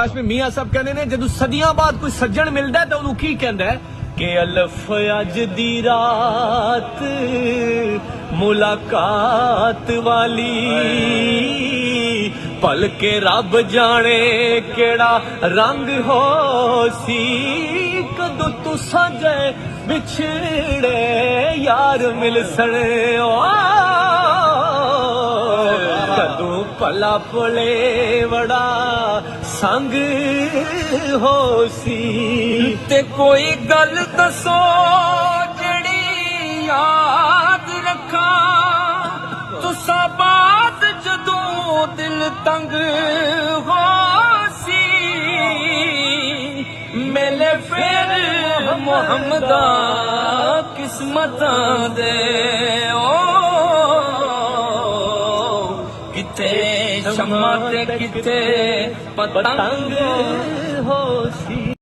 काश में मियाँ साहब कहते ने जदों सदियां बाद कोई सज्जन मिलता है तो उन्होंने की कहता है कि अल्फ अज दी रात मुलाकात वाली पल के रब जाने केड़ा रंग हो सी कदों तुसां जे बिछड़े यार मिल सने कदों भला भले बड़ा संग हो सी ते कोई गल दसो जड़ी याद रखा तुसा बात जदों दिल तंग हो सी मेले फिर मुहम्मदा किस्मतां दे ओ किथे शम्मा ते किथे पतंग हो सी।